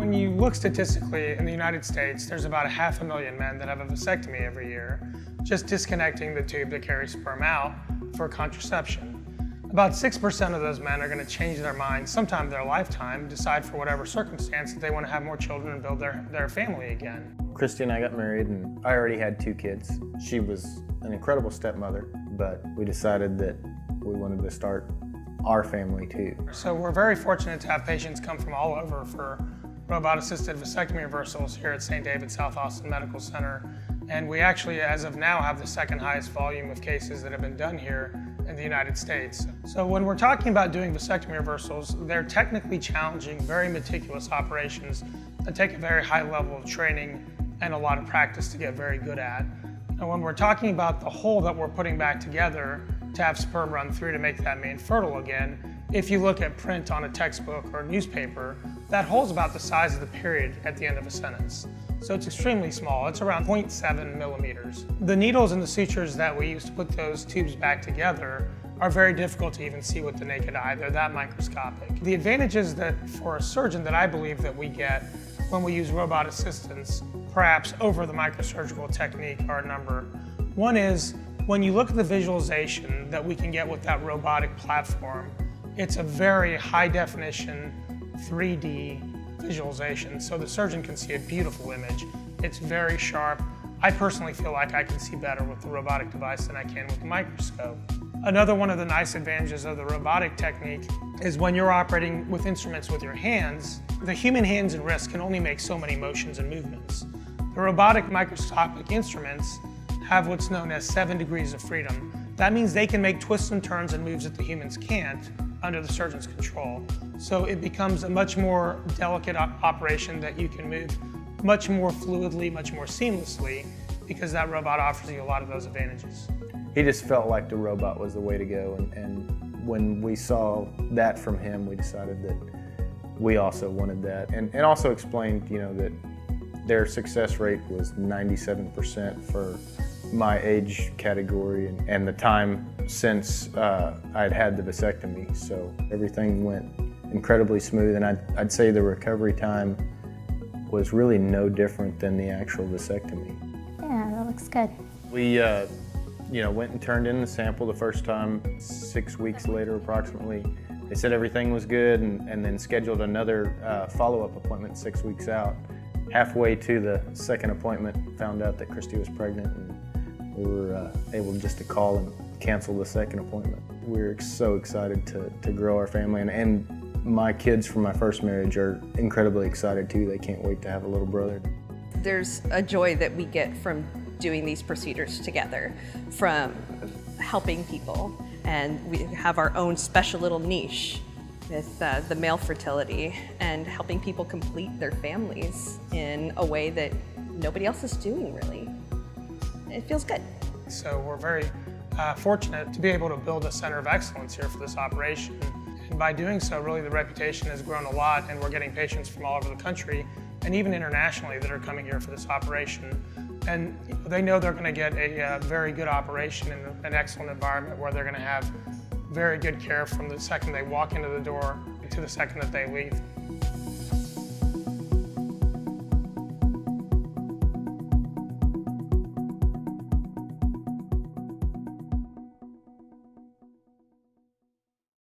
When you look statistically in the United States, there's about 500,000 men that have a vasectomy every year, just disconnecting the tube that carries sperm out for contraception. About 6% of those men are going to change their mind sometime in their lifetime, decide for whatever circumstance that they want to have more children and build their family again. Christy and I got married and I already had 2 kids. She was an incredible stepmother, but we decided that we wanted to start our family too. So we're very fortunate to have patients come from all over for robot-assisted vasectomy reversals here at St. David South Austin Medical Center. And we actually, as of now, have the second highest volume of cases that have been done here in the United States. So when we're talking about doing vasectomy reversals, they're technically challenging, very meticulous operations that take a very high level of training and a lot of practice to get very good at. And when we're talking about the hole that we're putting back together to have sperm run through to make that man fertile again, if you look at print on a textbook or a newspaper, that hole's about the size of the period at the end of a sentence. So it's extremely small. It's around 0.7 millimeters. The needles and the sutures that we use to put those tubes back together are very difficult to even see with the naked eye. They're that microscopic. The advantages that for a surgeon that I believe that we get when we use robot assistance, perhaps over the microsurgical technique, are a number. One is, when you look at the visualization that we can get with that robotic platform, it's a very high definition 3D visualization, so the surgeon can see a beautiful image. It's very sharp. I personally feel like I can see better with the robotic device than I can with the microscope. Another one of the nice advantages of the robotic technique is when you're operating with instruments with your hands, the human hands and wrists can only make so many motions and movements. The robotic microscopic instruments have what's known as 7 degrees of freedom. That means they can make twists and turns and moves that the humans can't under the surgeon's control. So it becomes a much more delicate operation that you can move much more fluidly, much more seamlessly, because that robot offers you a lot of those advantages. He just felt like the robot was the way to go, and when we saw that from him, we decided that we also wanted that, and also explained, that their success rate was 97% for my age category and the time since I'd had the vasectomy. So everything went incredibly smooth, and I'd say the recovery time was really no different than the actual vasectomy. Yeah, that looks good. We went and turned in the sample the first time 6 weeks later approximately. They said everything was good, and then scheduled another follow-up appointment 6 weeks out. Halfway to the second appointment, found out that Christy was pregnant, and we were able just to call and cancel the second appointment. We're so excited to grow our family, and my kids from my first marriage are incredibly excited too. They can't wait to have a little brother. There's a joy that we get from doing these procedures together, from helping people, and we have our own special little niche with the male fertility and helping people complete their families in a way that nobody else is doing, really. It feels good. So we're very fortunate to be able to build a center of excellence here for this operation. And by doing so, really the reputation has grown a lot, and we're getting patients from all over the country and even internationally that are coming here for this operation. And they know they're going to get a very good operation in an excellent environment where they're going to have very good care from the second they walk into the door to the second that they leave.